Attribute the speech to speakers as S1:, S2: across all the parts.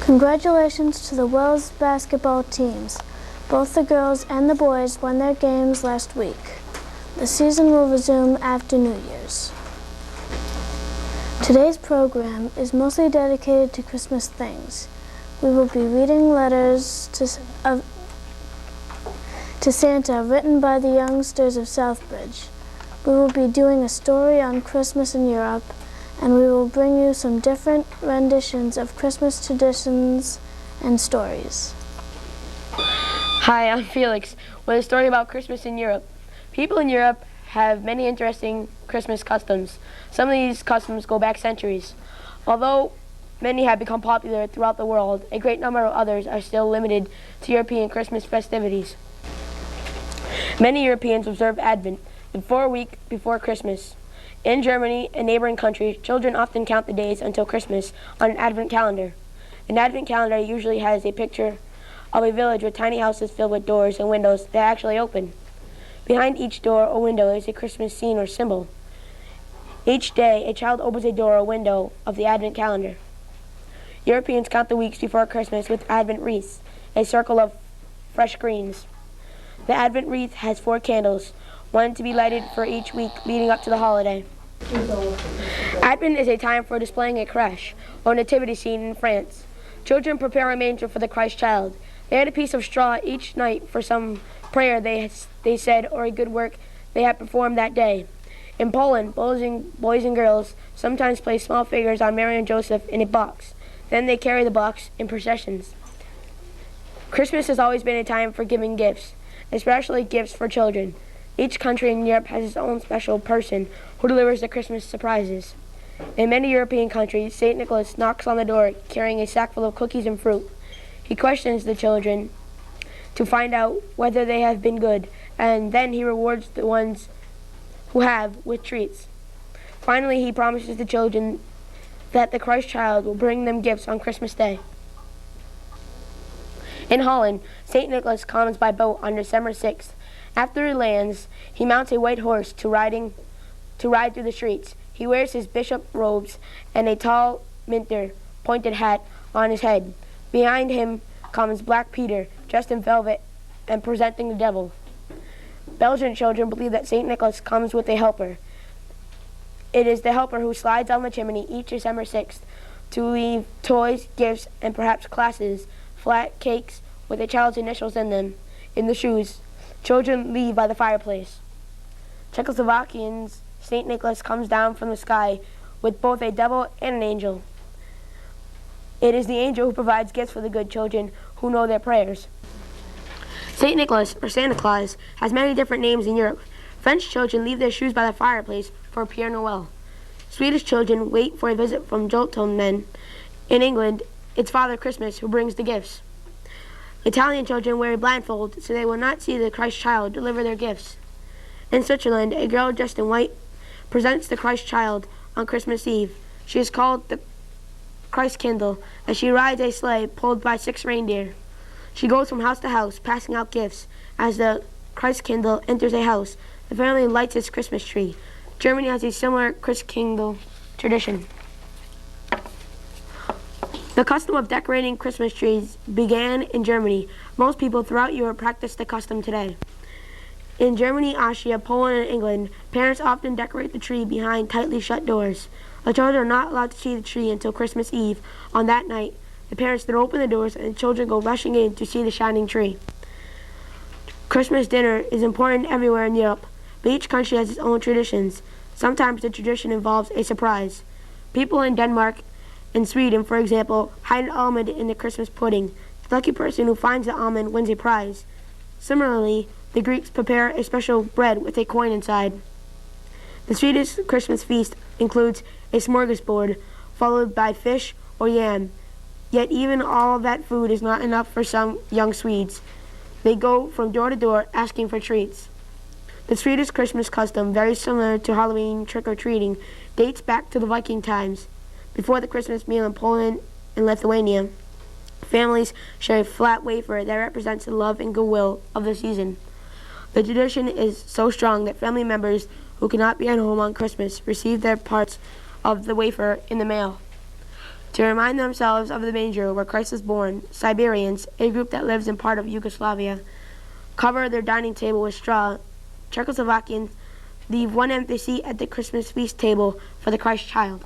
S1: Congratulations to the Wells basketball teams. Both the girls and the boys won their games last week. The season will resume after New Year's. Today's program is mostly dedicated to Christmas things. We will be reading letters to Santa written by the youngsters of Southbridge. We will be doing a story on Christmas in Europe, and we will bring you some different renditions of Christmas traditions and stories.
S2: Hi, I'm Felix with a story about Christmas in Europe. People in Europe have many interesting Christmas customs. Some of these customs go back centuries. Although many have become popular throughout the world, a great number of others are still limited to European Christmas festivities. Many Europeans observe Advent, the 4 week before Christmas. In Germany and neighboring countries, children often count the days until Christmas on an Advent calendar. An Advent calendar usually has a picture of a village with tiny houses filled with doors and windows that actually open. Behind each door or window is a Christmas scene or symbol. Each day, a child opens a door or window of the Advent calendar. Europeans count the weeks before Christmas with Advent wreaths, a circle of fresh greens. The Advent wreath has 4 candles, one to be lighted for each week leading up to the holiday. Advent is a time for displaying a creche or nativity scene in France. Children prepare a manger for the Christ child. They add a piece of straw each night for some prayer they said or a good work they had performed that day. In Poland, boys and girls sometimes place small figures on Mary and Joseph in a box. Then they carry the box in processions. Christmas has always been a time for giving gifts, especially gifts for children. Each country in Europe has its own special person who delivers the Christmas surprises. In many European countries, St. Nicholas knocks on the door carrying a sack full of cookies and fruit. He questions the children to find out whether they have been good, and then he rewards the ones who have with treats. Finally, he promises the children that the Christ child will bring them gifts on Christmas Day. In Holland, St. Nicholas comes by boat on December 6th. After he lands, he mounts a white horse to ride through the streets. He wears his bishop robes and a tall minter pointed hat on his head. Behind him comes Black Peter, dressed in velvet and presenting the devil. Belgian children believe that St. Nicholas comes with a helper. It is the helper who slides down the chimney each December 6th to leave toys, gifts, and perhaps glasses, flat cakes with a child's initials in them, in the shoes children leave by the fireplace. Czechoslovakians, St. Nicholas comes down from the sky with both a devil and an angel. It is the angel who provides gifts for the good children who know their prayers. St. Nicholas, or Santa Claus, has many different names in Europe. French children leave their shoes by the fireplace for Père Noël. Swedish children wait for a visit from Joltman. In England, it's Father Christmas who brings the gifts. Italian children wear a blindfold so they will not see the Christ child deliver their gifts. In Switzerland, a girl dressed in white presents the Christ child on Christmas Eve. She is called the Christ Kindle, as she rides a sleigh pulled by 6 reindeer. She goes from house to house, passing out gifts. As the Christ Kindle enters a house, the family lights its Christmas tree. Germany has a similar Christ Kindle tradition. The custom of decorating Christmas trees began in Germany. Most people throughout Europe practice the custom today. In Germany, Austria, Poland, and England, parents often decorate the tree behind tightly shut doors. The children are not allowed to see the tree until Christmas Eve. On that night, the parents throw open the doors and the children go rushing in to see the shining tree. Christmas dinner is important everywhere in Europe, but each country has its own traditions. Sometimes the tradition involves a surprise. People in Denmark and Sweden, for example, hide an almond in the Christmas pudding. The lucky person who finds the almond wins a prize. Similarly, the Greeks prepare a special bread with a coin inside. The Swedish Christmas feast includes a smorgasbord, followed by fish or yam. Yet even all that food is not enough for some young Swedes. They go from door to door asking for treats. The Swedish Christmas custom, very similar to Halloween trick-or-treating, dates back to the Viking times. Before the Christmas meal in Poland and Lithuania, families share a flat wafer that represents the love and goodwill of the season. The tradition is so strong that family members who cannot be at home on Christmas receive their parts of the wafer in the mail. To remind themselves of the manger where Christ was born, Siberians, a group that lives in part of Yugoslavia, cover their dining table with straw. Czechoslovakians leave one empty seat at the Christmas feast table for the Christ child.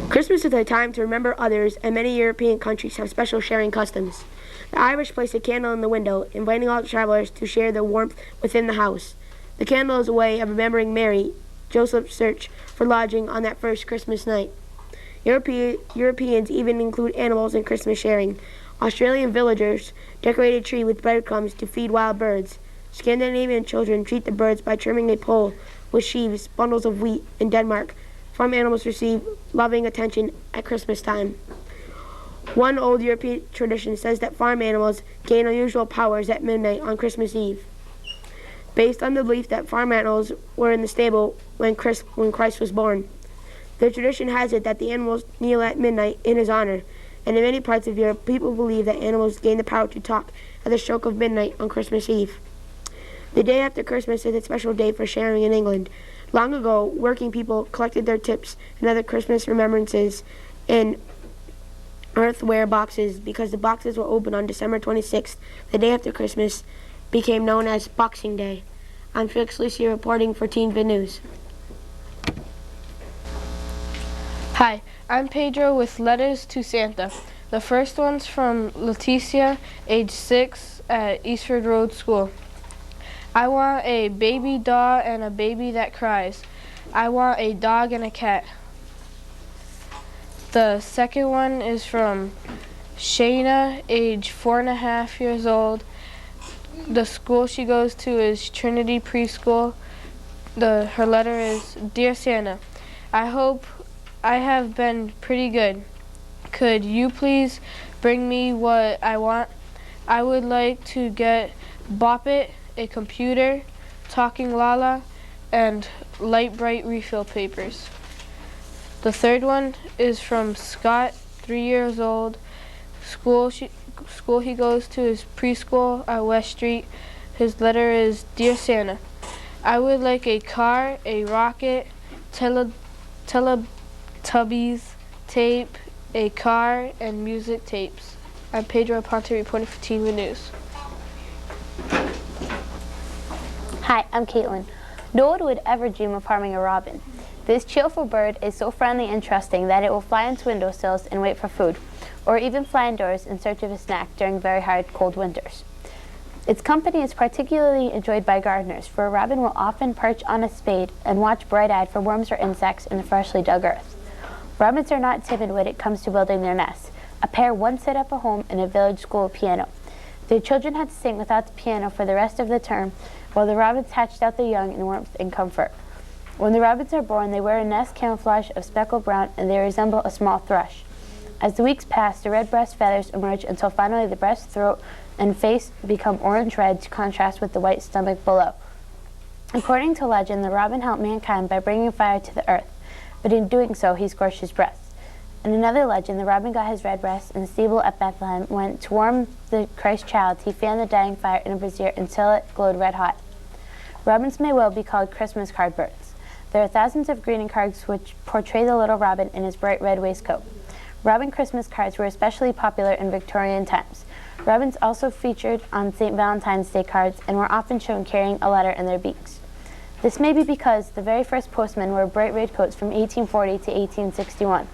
S2: Christmas is a time to remember others, and many European countries have special sharing customs. The Irish place a candle in the window, inviting all travelers to share the warmth within the house. The candle is a way of remembering Mary, Joseph's search for lodging on that first Christmas night. Europeans even include animals in Christmas sharing. Australian villagers decorate a tree with breadcrumbs to feed wild birds. Scandinavian children treat the birds by trimming a pole with sheaves, bundles of wheat. In Denmark, farm animals receive loving attention at Christmas time. One old European tradition says that farm animals gain unusual powers at midnight on Christmas Eve, based on the belief that farm animals were in the stable when Christ was born. The tradition has it that the animals kneel at midnight in his honor, and in many parts of Europe, people believe that animals gain the power to talk at the stroke of midnight on Christmas Eve. The day after Christmas is a special day for sharing in England. Long ago, working people collected their tips and other Christmas remembrances in earthenware boxes because the boxes were opened on December 26th, the day after Christmas, became known as Boxing Day. I'm Felix Lucia reporting for Teen Vid News.
S3: Hi, I'm Pedro with Letters to Santa. The first one's from Leticia, age 6, at Eastford Road School. I want a baby doll and a baby that cries. I want a dog and a cat. The second one is from Shayna, age 4.5 years old. The school she goes to is Trinity Preschool. Her letter is, Dear Santa, I hope I have been pretty good. Could you please bring me what I want? I would like to get Bop It, a computer, Talking Lala, and light bright refill papers. The third one is from Scott, 3 years old. School he goes to is preschool at West Street. His letter is, Dear Santa, I would like a car, a rocket, Teletubbies, tape, a car, and music tapes. I'm Pedro Aponte reporting for Teen Vid News.
S4: Hi, I'm Caitlin. No one would ever dream of harming a robin. This cheerful bird is so friendly and trusting that it will fly into windowsills and wait for food, or even fly indoors in search of a snack during very hard, cold winters. Its company is particularly enjoyed by gardeners, for a robin will often perch on a spade and watch bright-eyed for worms or insects in the freshly dug earth. Robins are not timid when it comes to building their nests. A pair once set up a home in a village school piano. Their children had to sing without the piano for the rest of the term, while the robins hatched out their young in warmth and comfort. When the robins are born, they wear a nest camouflage of speckled brown, and they resemble a small thrush. As the weeks pass, the red breast feathers emerge until finally the breast, throat, and face become orange-red to contrast with the white stomach below. According to legend, the robin helped mankind by bringing fire to the earth, but in doing so, he scorched his breast. In another legend, the robin got his red breast in the stable at Bethlehem when, to warm the Christ child, he fanned the dying fire in a brazier until it glowed red hot. Robins may well be called Christmas card birds. There are thousands of greeting cards which portray the little robin in his bright red waistcoat. Robin Christmas cards were especially popular in Victorian times. Robins also featured on St. Valentine's Day cards and were often shown carrying a letter in their beaks. This may be because the very first postmen wore bright red coats from 1840 to 1861.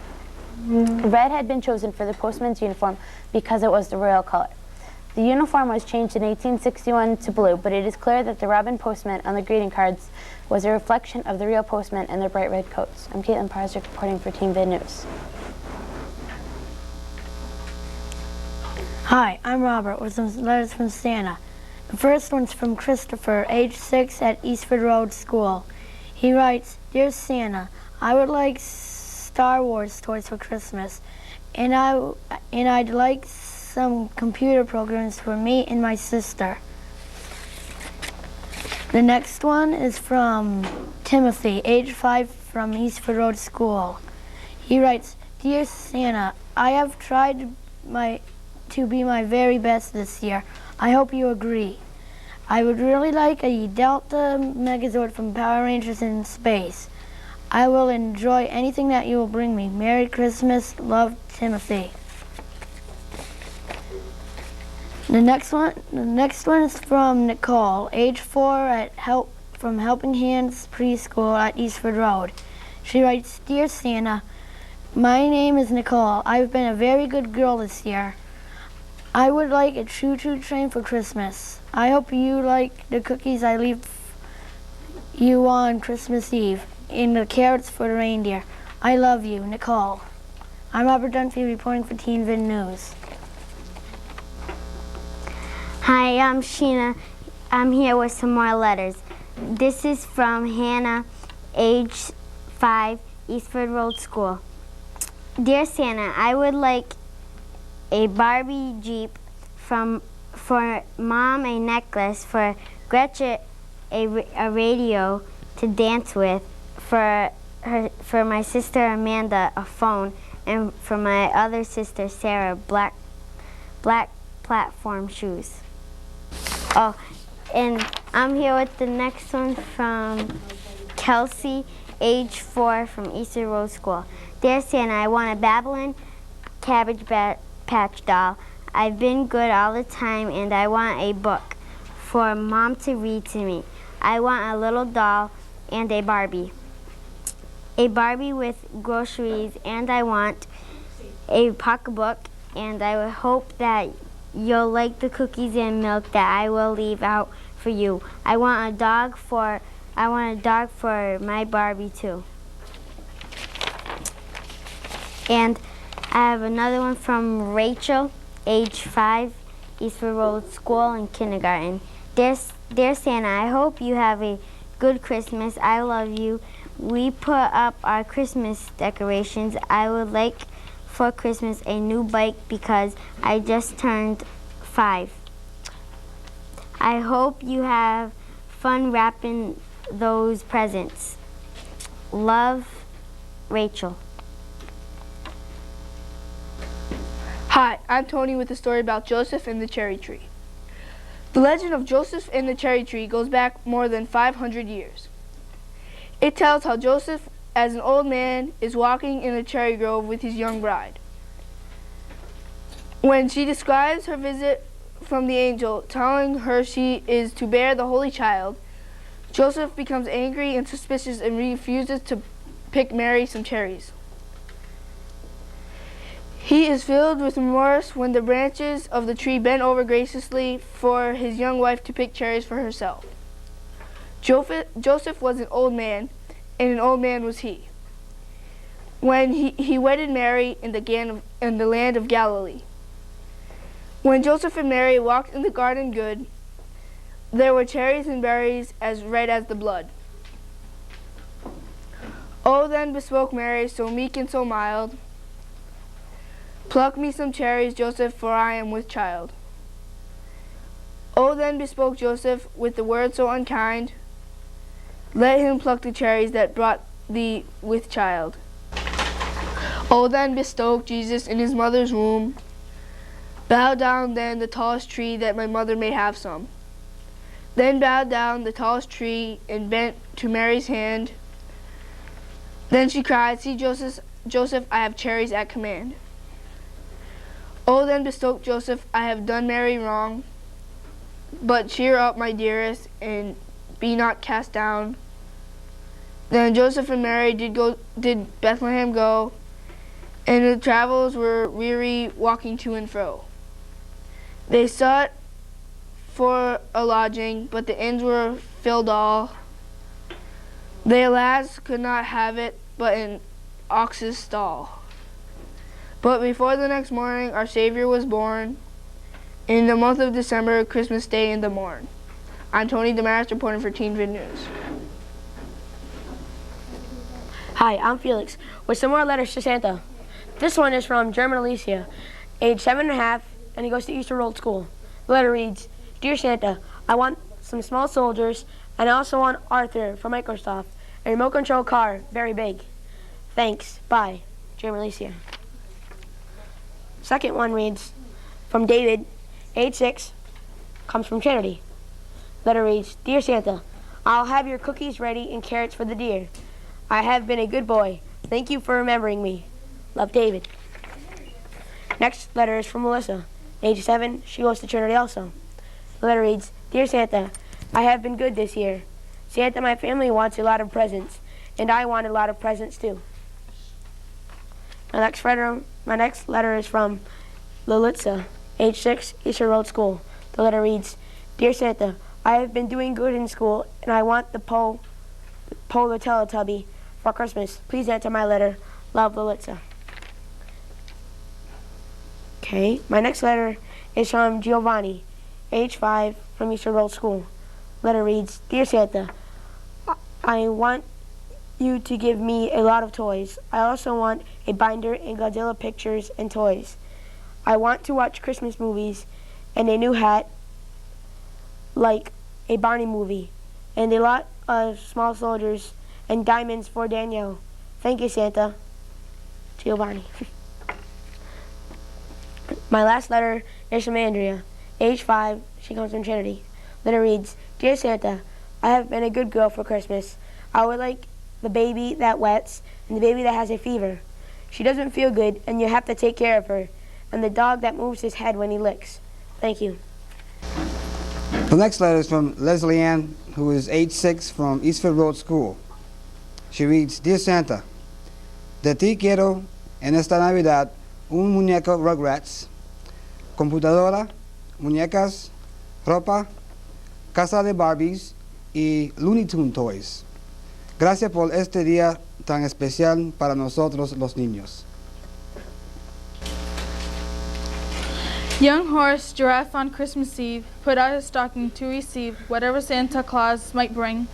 S4: Red had been chosen for the postman's uniform because it was the royal color. The uniform was changed in 1861 to blue, but it is clear that the robin postman on the greeting cards was a reflection of the real postmen in their bright red coats. I'm Caitlin Parzak reporting for Teen Vid News.
S5: Hi, I'm Robert with some letters from Santa. The first one's from Christopher, age 6, at Eastford Road School. He writes, Dear Santa, I would like Star Wars toys for Christmas, and I'd like some computer programs for me and my sister. The next one is from Timothy, age 5, from Eastford Road School. He writes, Dear Santa, I have tried to be my very best this year. I hope you agree. I would really like a Delta Megazord from Power Rangers in Space. I will enjoy anything that you will bring me. Merry Christmas. Love, Timothy. The next one is from Nicole, age 4 from Helping Hands Preschool at Eastford Road. She writes, Dear Santa, my name is Nicole. I've been a very good girl this year. I would like a choo-choo train for Christmas. I hope you like the cookies I leave you on Christmas Eve and the carrots for the reindeer. I love you, Nicole. I'm Robert Dunphy reporting for Teen Vid News.
S6: Hi, I'm Sheena. I'm here with some more letters. This is from Hannah, age 5, Eastford Road School. Dear Santa, I would like a Barbie Jeep for Mom, a necklace, for Gretchen a radio to dance with, for my sister Amanda a phone, and for my other sister Sarah black platform shoes. Oh, and I'm here with the next one from Kelsey, age 4, from Eastern Road School. Dear Santa, I want a Babylon Cabbage Patch doll. I've been good all the time, and I want a book for Mom to read to me. I want a little doll and a Barbie. A Barbie with groceries, and I want a pocketbook, and I hope that you'll like the cookies and milk that I will leave out for you. I want a dog for my Barbie too. And I have another one from Rachel, age 5, Eastford Road School in kindergarten. Dear Santa, I hope you have a good Christmas. I love you. We put up our Christmas decorations. I would like for Christmas a new bike because I just turned 5. I hope you have fun wrapping those presents. Love, Rachel.
S3: Hi, I'm Tony with a story about Joseph and the cherry tree. The legend of Joseph and the cherry tree goes back more than 500 years. It tells how Joseph, as an old man, is walking in a cherry grove with his young bride. When she describes her visit from the angel, telling her she is to bear the Holy Child, Joseph becomes angry and suspicious and refuses to pick Mary some cherries. He is filled with remorse when the branches of the tree bend over graciously for his young wife to pick cherries for herself. Joseph was an old man, and an old man was he, when he wedded Mary in the land of Galilee. When Joseph and Mary walked in the garden good, there were cherries and berries as red as the blood. Oh, then bespoke Mary, so meek and so mild, pluck me some cherries, Joseph, for I am with child. Oh, then bespoke Joseph with the word so unkind, let him pluck the cherries that brought thee with child. Oh, then bespoke Jesus in his mother's womb, bow down then the tallest tree that my mother may have some. Then bowed down the tallest tree and bent to Mary's hand. Then she cried, see Joseph, I have cherries at command. Oh, then bespoke Joseph, I have done Mary wrong, but cheer up, my dearest, and be not cast down. Then Joseph and Mary did Bethlehem go, and the travels were weary, walking to and fro. They sought for a lodging, but the inns were filled all. They alas could not have it, but an ox's stall. But before the next morning, our Savior was born, in the month of December, Christmas Day in the morn. I'm Tony Damaris, reporting for Teen Vid News.
S2: Hi, I'm Felix, with some more letters to Santa. This one is from German Alicia, age 7.5, and he goes to Eastern Road School. The letter reads, Dear Santa, I want some small soldiers, and I also want Arthur from Microsoft, a remote control car, very big. Thanks, bye, German Alicia. Second one reads, from David, age 6, comes from Trinity. Letter reads, Dear Santa, I'll have your cookies ready and carrots for the deer. I have been a good boy. Thank you for remembering me. Love, David. Next letter is from Melissa. Age 7, she goes to Trinity also. The letter reads, Dear Santa, I have been good this year. Santa, my family wants a lot of presents, and I want a lot of presents too. My next letter is from Lilitza, age 6, Eastern Road School. The letter reads, Dear Santa, I have been doing good in school, and I want the Polar Teletubby for Christmas. Please answer my letter. Love, Lilitza. Okay, my next letter is from Giovanni, age 5, from Eastern Road School. Letter reads, Dear Santa, I want you to give me a lot of toys. I also want a binder and Godzilla pictures and toys. I want to watch Christmas movies and a new hat like a Barney movie and a lot of small soldiers and diamonds for Danielle. Thank you, Santa. Giovanni. My last letter is from Andrea, age 5. She comes from Trinity. Letter reads, Dear Santa, I have been a good girl for Christmas. I would like the baby that wets and the baby that has a fever. She doesn't feel good and you have to take care of her. And the dog that moves his head when he licks. Thank you.
S7: The next letter is from Leslie Ann, who is age 6 from Eastfield Road School. She reads, Dear Santa, de ti quiero en esta Navidad un muñeco Rugrats, computadora, muñecas, ropa, casa de Barbies y Looney Tunes toys. Gracias por este día tan especial para nosotros los niños.
S8: Young horse Giraffe on Christmas Eve put out his stocking to receive whatever Santa Claus might bring.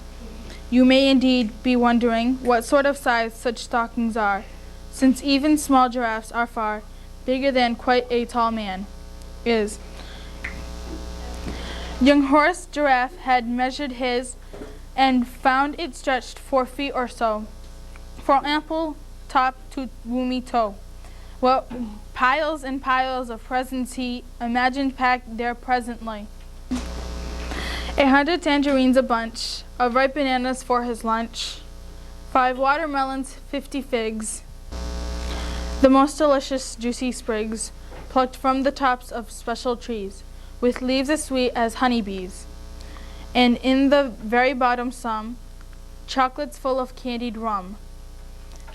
S8: You may indeed be wondering what sort of size such stockings are, since even small giraffes are far bigger than quite a tall man is. Young horse Giraffe had measured his and found it stretched 4 feet or so, from ample top to roomy toe. What piles and piles of presents he imagined packed there presently. 100 tangerines a bunch, of ripe bananas for his lunch, 5 watermelons, 50 figs, the most delicious juicy sprigs, plucked from the tops of special trees, with leaves as sweet as honeybees, and in the very bottom some, chocolates full of candied rum.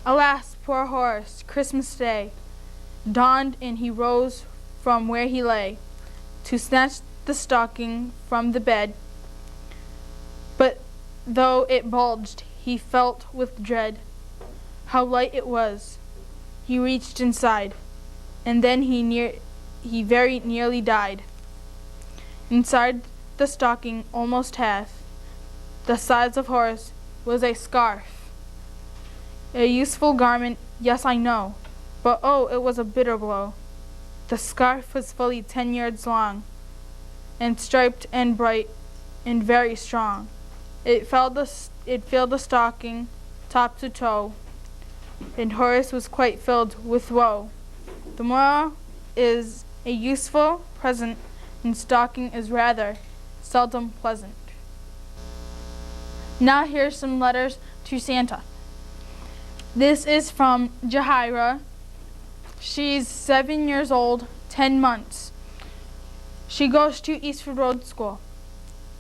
S8: Alas, poor horse, Christmas Day dawned, and he rose from where he lay to snatch the stocking from the bed. But though it bulged, he felt with dread how light it was. He reached inside, and then he very nearly died. Inside the stocking, almost half the size of horse, was a scarf. A useful garment, yes, I know, but oh, it was a bitter blow. The scarf was fully 10 yards long, and striped and bright and very strong. It filled the stocking top to toe, and Horace was quite filled with woe. The moral is a useful present, and stocking is rather seldom pleasant. Now here's some letters to Santa. This is from Jahira. She's 7 years old, 10 months. She goes to Eastwood Road School.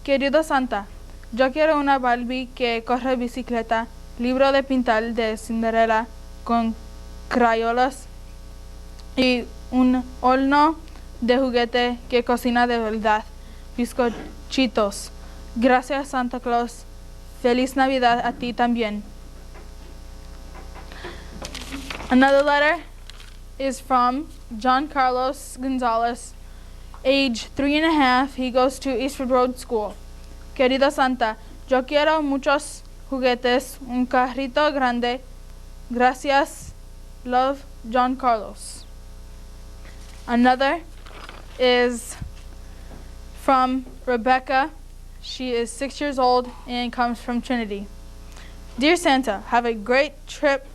S8: Querido Santa, yo quiero una Barbie que corre bicicleta, libro de pintar de Cinderella con crayolas y un horno de juguete que cocina de verdad, bizcochitos. Gracias, Santa Claus. Feliz Navidad a ti también. Another letter is from John Carlos Gonzalez, age 3.5. He goes to Eastwood Road School. Querida Santa, yo quiero muchos juguetes, un carrito grande. Gracias. Love, John Carlos. Another is from Rebecca. She is 6 years old and comes from Trinity. Dear Santa, have a great trip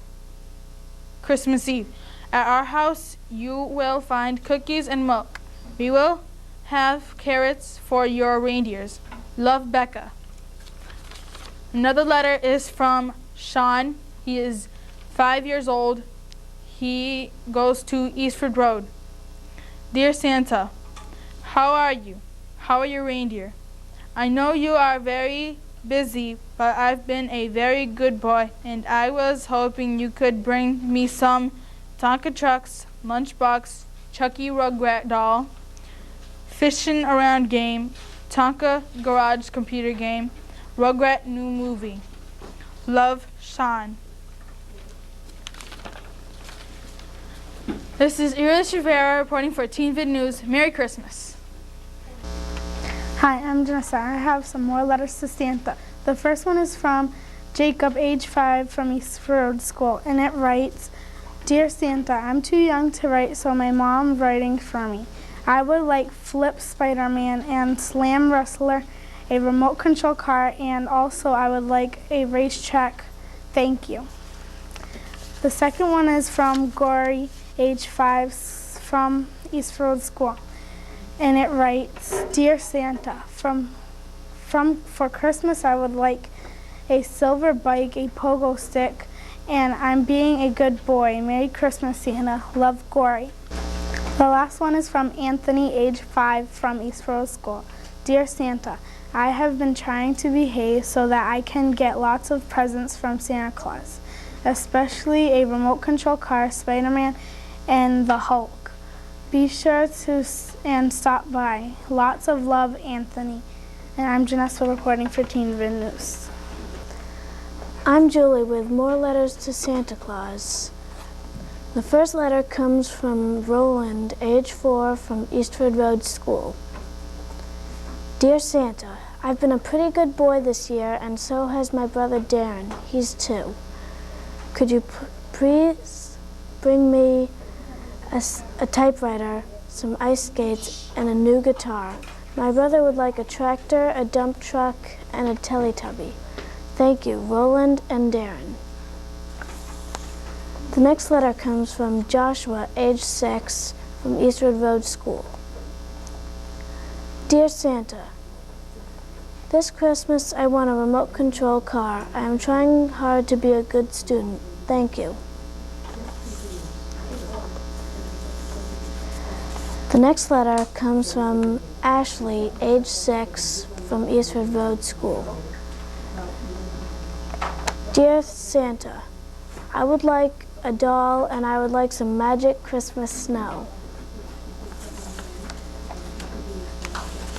S8: Christmas Eve. At our house, you will find cookies and milk. We will have carrots for your reindeers. Love, Becca. Another letter is from Sean. He is 5 years old. He goes to Eastford Road. Dear Santa, how are you? How are your reindeer? I know you are very busy, but I've been a very good boy, and I was hoping you could bring me some Tonka trucks, lunchbox, Chucky Rugrat doll, fishing around game, Tonka garage computer game, Rugrat new movie. Love, Sean. This is Iris Rivera reporting for Teen Vid News. Merry Christmas.
S9: Hi, I'm Janessa. I have some more letters to Santa. The first one is from Jacob, age 5, from East Road School, and it writes, Dear Santa, I'm too young to write, so my mom's writing for me. I would like Flip Spider-Man and Slam Wrestler, a remote control car, and also I would like a racetrack. Thank you. The second one is from Gory, age 5, from East Road School. And it writes, Dear Santa, for Christmas I would like a silver bike, a pogo stick, and I'm being a good boy. Merry Christmas, Santa. Love, Gory. The last one is from Anthony, age 5, from East Road School. Dear Santa, I have been trying to behave so that I can get lots of presents from Santa Claus, especially a remote control car, Spider-Man, and the Hulk. Be sure to and stop by. Lots of love, Anthony. And I'm Janessa reporting for Teen Vid News.
S1: I'm Julie with more letters to Santa Claus. The first letter comes from Roland, age 4, from Eastford Road School. Dear Santa, I've been a pretty good boy this year, and so has my brother Darren. He's 2. Could you please bring me a typewriter, some ice skates, and a new guitar? My brother would like a tractor, a dump truck, and a Teletubby. Thank you, Roland and Darren. The next letter comes from Joshua, age 6, from Eastwood Road School. Dear Santa, this Christmas I want a remote control car. I am trying hard to be a good student. Thank you. The next letter comes from Ashley, age 6, from Eastwood Road School. Dear Santa, I would like a doll and I would like some magic Christmas snow.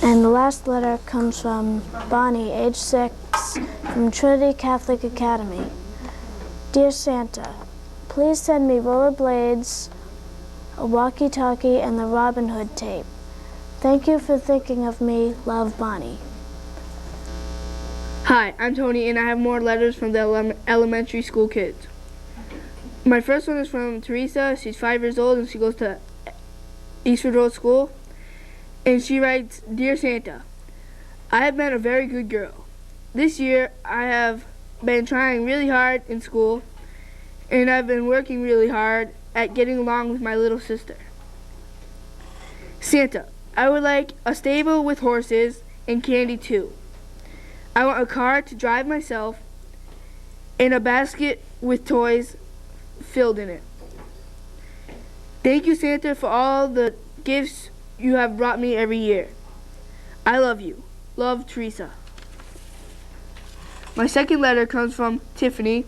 S1: And the last letter comes from Bonnie, age 6, from Trinity Catholic Academy. Dear Santa, please send me rollerblades, a walkie-talkie, and the Robin Hood tape. Thank you for thinking of me. Love, Bonnie.
S3: Hi, I'm Tony, and I have more letters from the elementary school kids. My first one is from Teresa. She's 5 years old, and she goes to Eastwood Road School. And she writes, Dear Santa, I have been a very good girl. This year, I have been trying really hard in school, and I've been working really hard at getting along with my little sister. Santa, I would like a stable with horses and candy too. I want a car to drive myself and a basket with toys filled in it. Thank you, Santa, for all the gifts you have brought me every year. I love you. Love, Teresa. My second letter comes from Tiffany.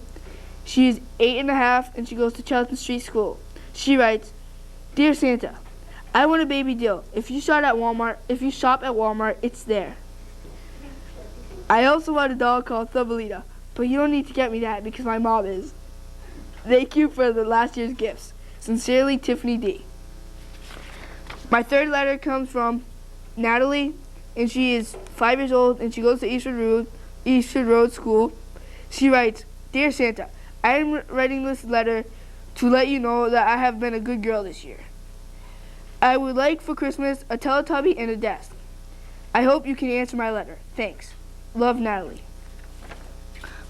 S3: She is 8.5 and she goes to Charlton Street School. She writes, Dear Santa, I want a baby doll. If you shop at Walmart, it's there. I also want a doll called Thumbelina, but you don't need to get me that because my mom is. Thank you for the last year's gifts. Sincerely, Tiffany D. My third letter comes from Natalie, and she is 5 years old, and she goes to Eastwood Road School. She writes, Dear Santa, I am writing this letter to let you know that I have been a good girl this year. I would like for Christmas a Teletubby and a desk. I hope you can answer my letter. Thanks. Love, Natalie.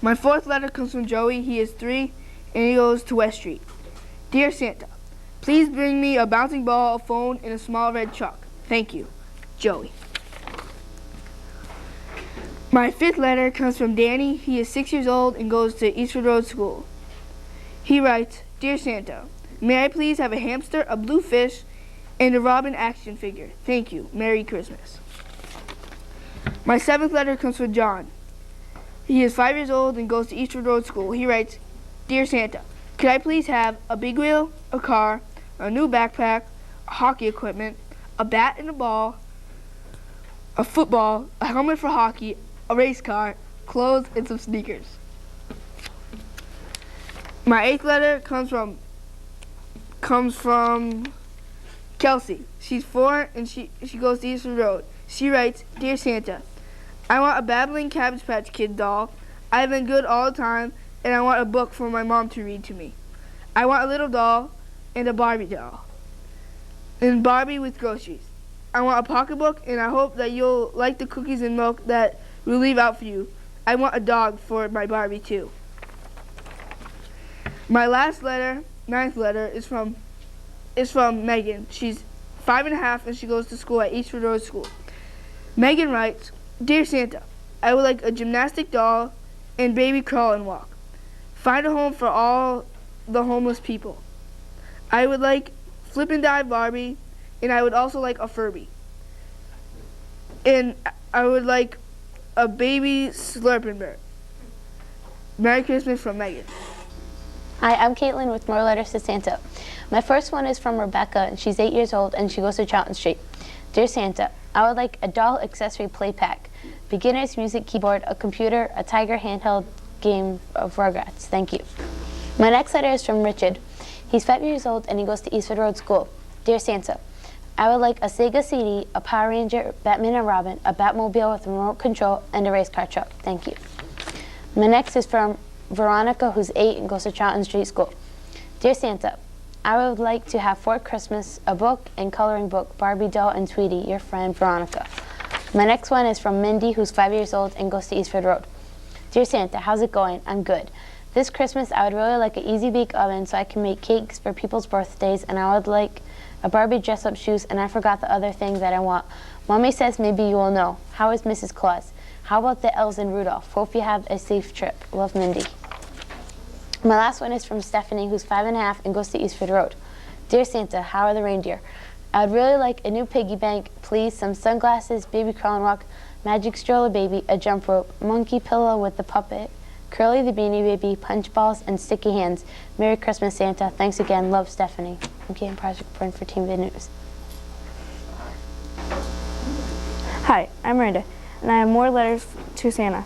S3: My fourth letter comes from Joey. He is 3, and he goes to West Street. Dear Santa, please bring me a bouncing ball, a phone, and a small red truck. Thank you. Joey.
S10: My fifth letter comes from Danny. He is 6 years old and goes to Eastwood Road School. He writes, Dear Santa, may I please have a hamster, a blue fish, and a Robin action figure? Thank you. Merry Christmas. My seventh letter comes from John. He is 5 years old and goes to Eastwood Road School. He writes, Dear Santa, could I please have a big wheel, a car, a new backpack, hockey equipment, a bat and a ball, a football, a helmet for hockey, a race car, clothes, and some sneakers. My eighth letter comes from Kelsey. She's 4 and she goes to Eastwood Road. She writes, Dear Santa, I want a babbling Cabbage Patch Kid doll. I've been good all the time, and I want a book for my mom to read to me. I want a little doll and a Barbie doll. And Barbie with groceries. I want a pocketbook, and I hope that you'll like the cookies and milk that we'll leave out for you. I want a dog for my Barbie too. My last letter, ninth letter, is from Megan. She's 5.5 and she goes to school at Eastwood Road School. Megan writes, Dear Santa, I would like a gymnastic doll and baby crawl and walk. Find a home for all the homeless people. I would like Flip and Dive Barbie, and I would also like a Furby. And I would like a baby Slurpin' Bear. Merry Christmas from Megan.
S4: Hi, I'm Caitlin with more letters to Santa. My first one is from Rebecca, and she's 8 years old, and she goes to Charlton Street. Dear Santa, I would like a doll accessory play pack, beginner's music keyboard, a computer, a Tiger handheld game of Rugrats. Thank you. My next letter is from Richard. He's 5 years old, and he goes to Eastwood Road School. Dear Santa, I would like a Sega CD, a Power Ranger, Batman and Robin, a Batmobile with remote control, and a race car truck. Thank you. My next is from Veronica, who's 8 and goes to Charlton Street School. Dear Santa, I would like to have for Christmas a book and coloring book, Barbie doll, and Tweety, your friend Veronica. My next one is from Mindy, who's 5 years old and goes to Eastford Road. Dear Santa, how's it going? I'm good. This Christmas, I would really like an easy bake oven so I can make cakes for people's birthdays, and I would like a Barbie dress-up shoes, and I forgot the other thing that I want. Mommy says maybe you will know. How is Mrs. Claus? How about the elves and Rudolph? Hope you have a safe trip. Love, Mindy. My last one is from Stephanie, who's 5.5 and goes to Eastford Road. Dear Santa, how are the reindeer? I would really like a new piggy bank, please, some sunglasses, baby crawl and walk, magic stroller baby, a jump rope, monkey pillow with the puppet, Curly the Beanie Baby, punch balls, and sticky hands. Merry Christmas, Santa. Thanks again. Love, Stephanie. I'm Kate, Project Burn for Team Vid News.
S9: Hi, I'm Miranda, and I have more letters to Santa.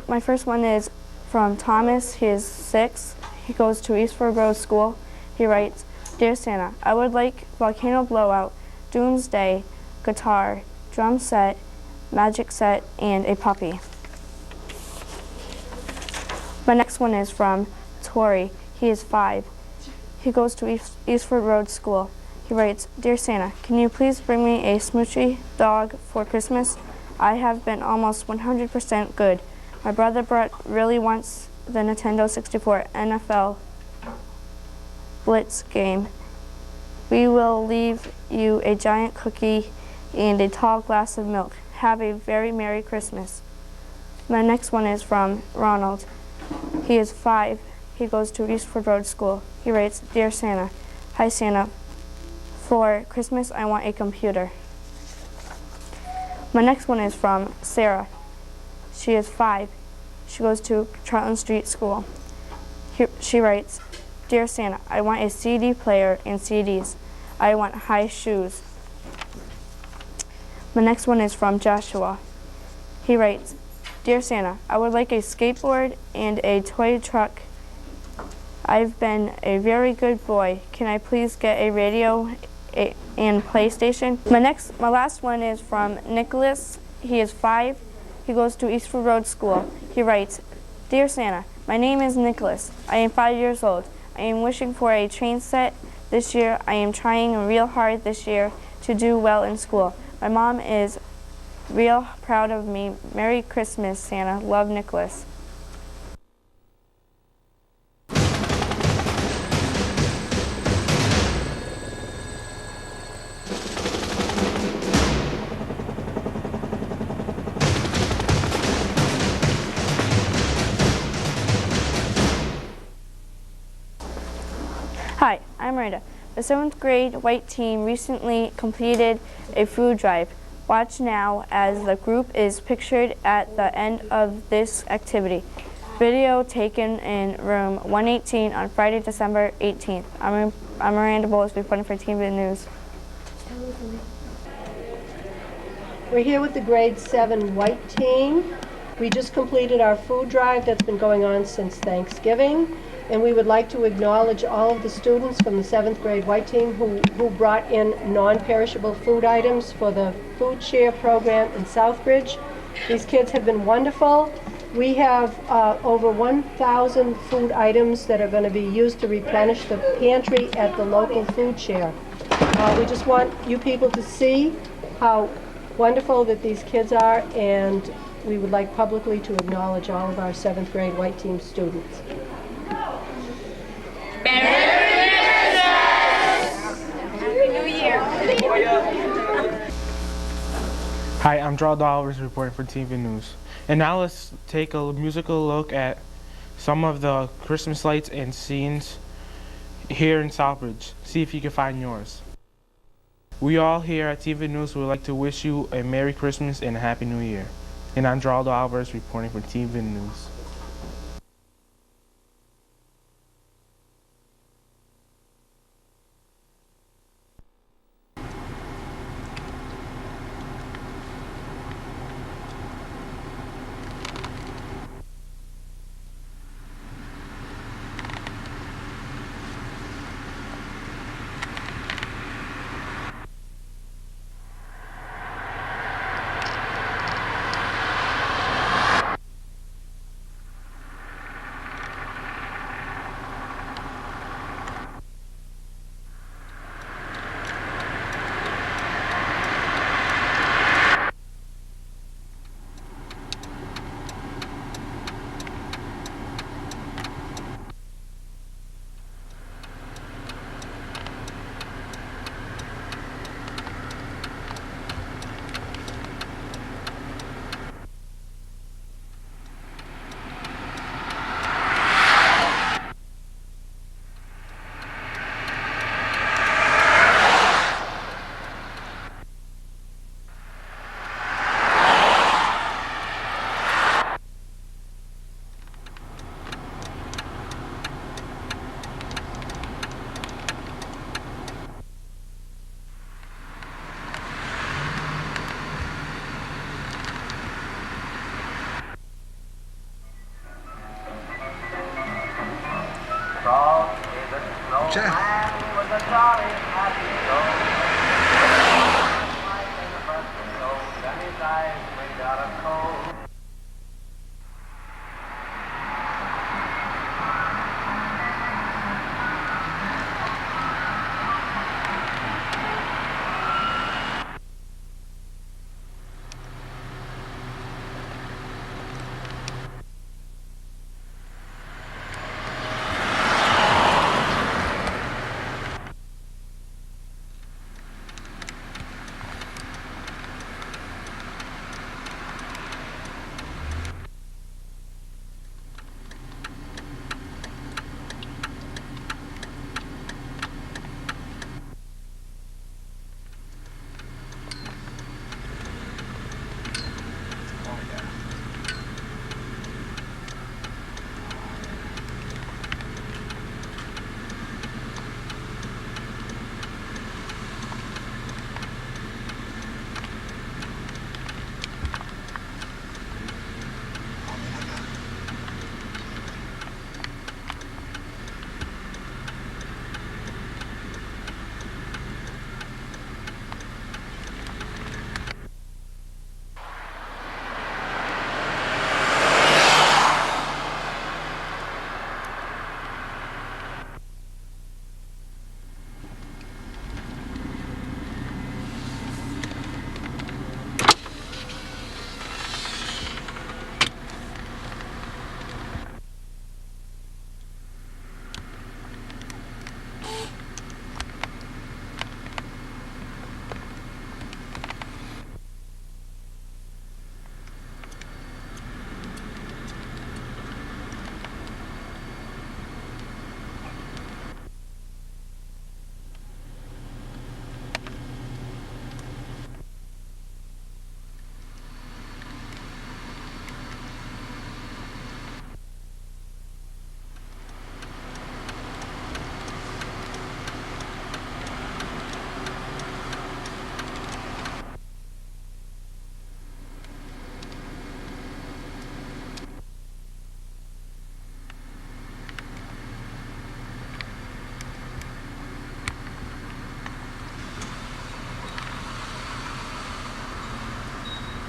S9: My first one is from Thomas. He is 6. He goes to Eastford Road School. He writes, Dear Santa, I would like volcano blowout, doomsday, guitar, drum set, magic set, and a puppy. My next one is from Tori. He is 5. He goes to Eastford Road School. He writes, Dear Santa, can you please bring me a smoochy dog for Christmas? I have been almost 100% good. My brother Brett really wants the Nintendo 64 NFL Blitz game. We will leave you a giant cookie and a tall glass of milk. Have a very Merry Christmas. My next one is from Ronald. He is 5. He goes to Eastford Road School. He writes, Dear Santa, hi Santa, for Christmas I want a computer. My next one is from Sarah. She is 5. She goes to Charlton Street School. She writes, Dear Santa, I want a CD player and CDs. I want high shoes. My next one is from Joshua. He writes, Dear Santa, I would like a skateboard and a toy truck. I've been a very good boy. Can I please get a radio and PlayStation? My last one is from Nicholas. He is 5. He goes to Eastford Road School. He writes, Dear Santa, my name is Nicholas. I am 5 years old. I am wishing for a train set this year. I am trying real hard this year to do well in school. My mom is real proud of me. Merry Christmas, Santa. Love, Nicholas.
S11: Hi, I'm Miranda. The 7th grade white team recently completed a food drive. Watch now as the group is pictured at the end of this activity. Video taken in room 118 on Friday, December 18th. I'm Miranda Bowles reporting for TV News.
S12: We're here with the grade 7 white team. We just completed our food drive that's been going on since Thanksgiving, and we would like to acknowledge all of the students from the 7th grade white team who brought in non-perishable food items for the food share program in Southbridge. These kids have been wonderful. We have over 1,000 food items that are going to be used to replenish the pantry at the local food share. We just want you people to see how wonderful that these kids are, and we would like publicly to acknowledge all of our 7th grade white team students.
S13: Merry Christmas! Happy New Year!
S14: Hi, I'm Gerald Oliver reporting for TV News. And now let's take a musical look at some of the Christmas lights and scenes here in Southbridge. See if you can find yours. We all here at TV News would like to wish you a Merry Christmas and a Happy New Year. And I'm Gerald Alvarez reporting for TV News.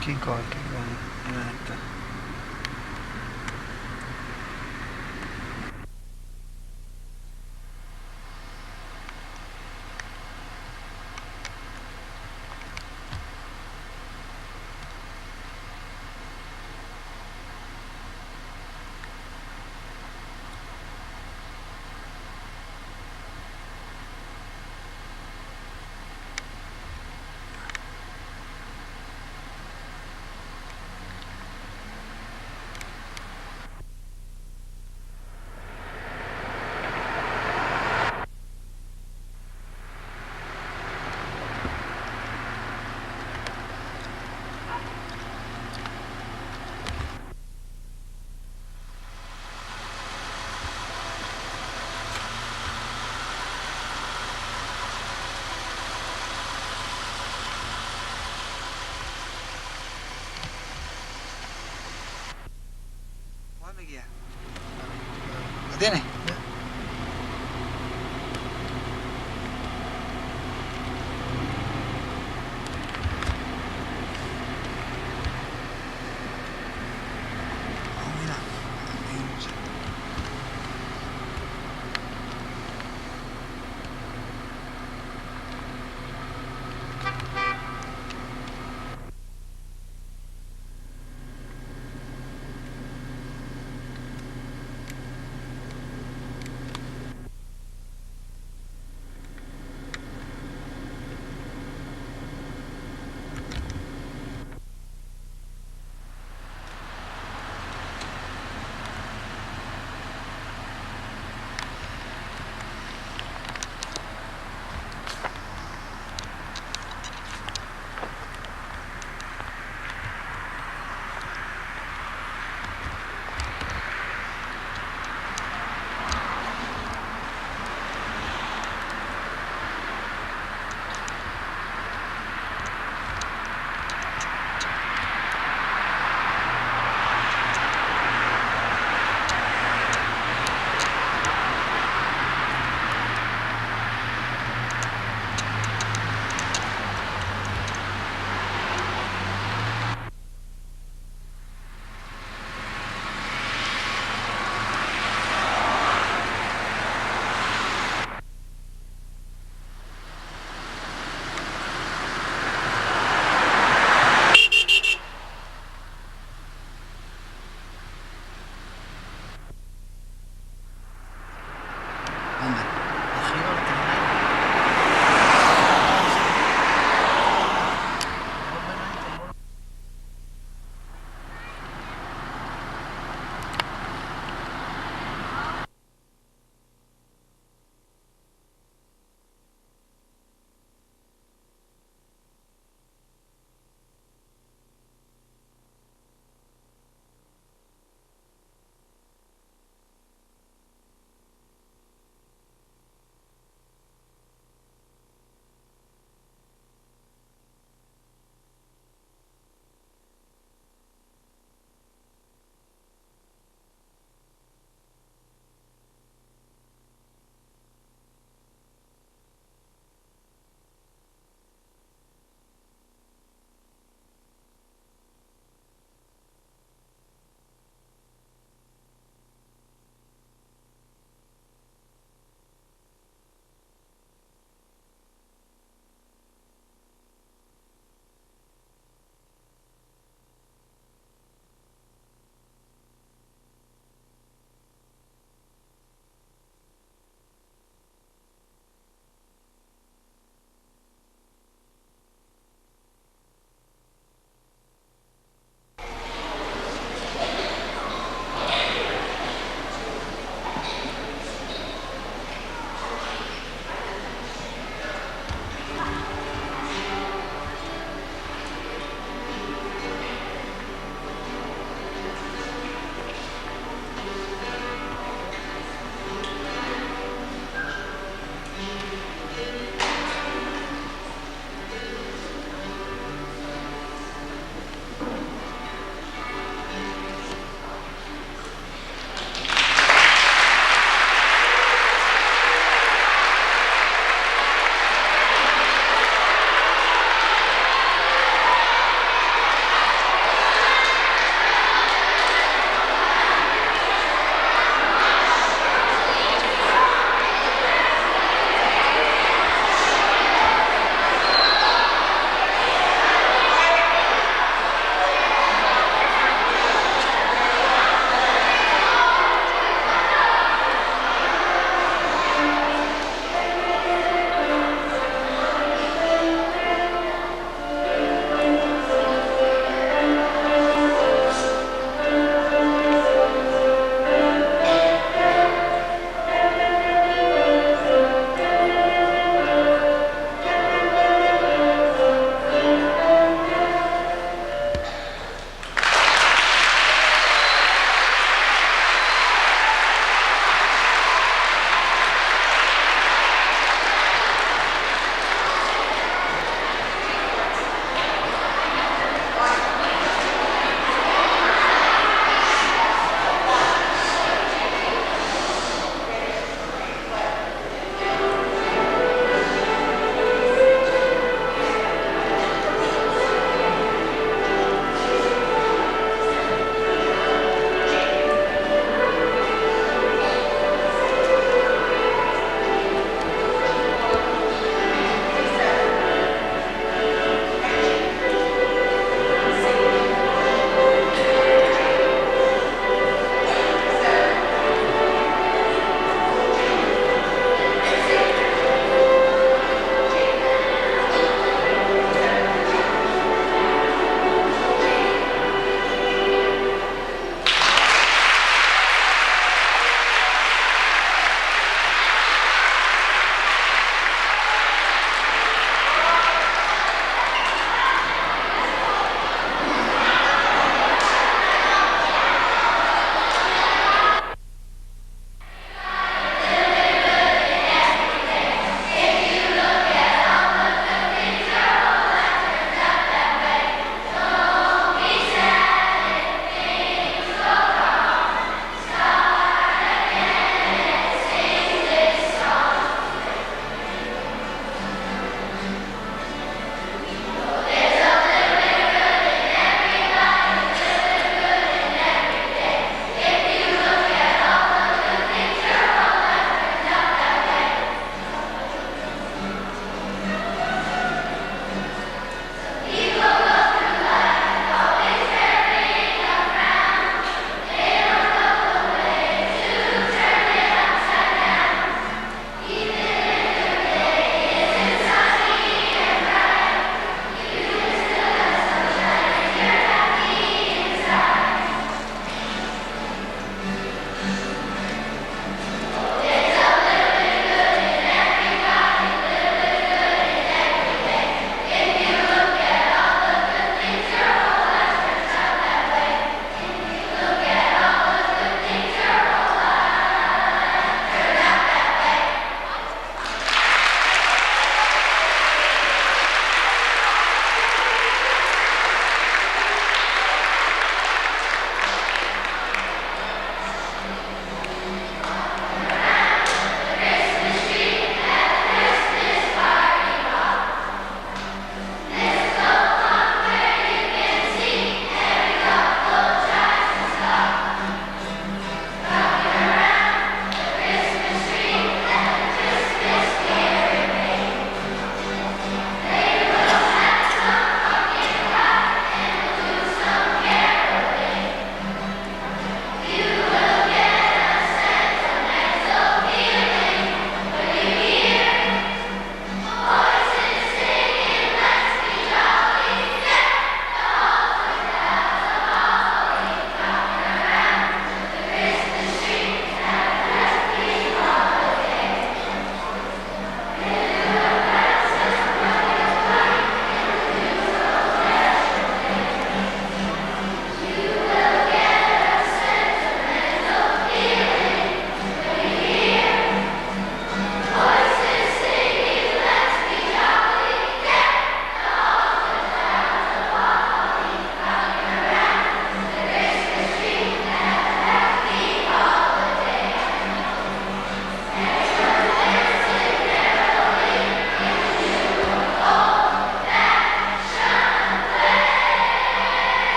S7: Keep going, keep going. ¿Lo tiene?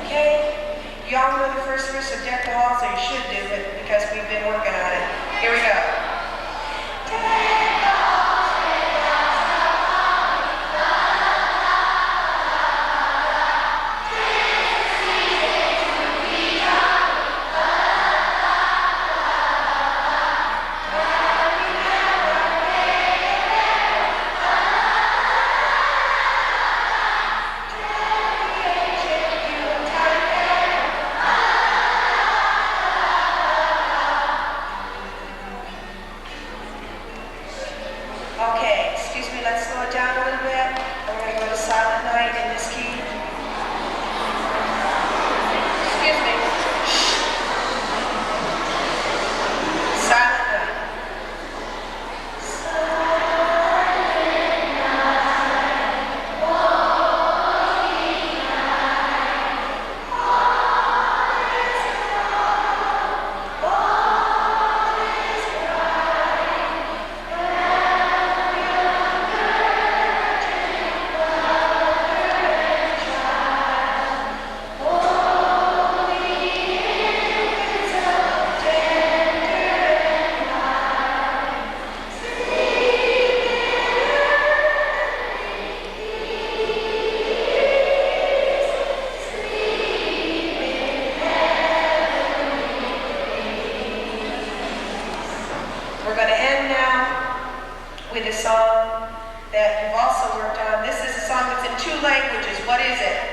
S15: Okay? You all know the first verse of Deck the Halls, or you should do it because we've been working on it. Here we go. Okay, excuse me, let's slow it down a little bit. We're going to go to Silent Night in this key. Excuse me. Shh. Silent Night. We're going to end now with a song that you've also worked on. This is a song that's in 2 languages. What is it?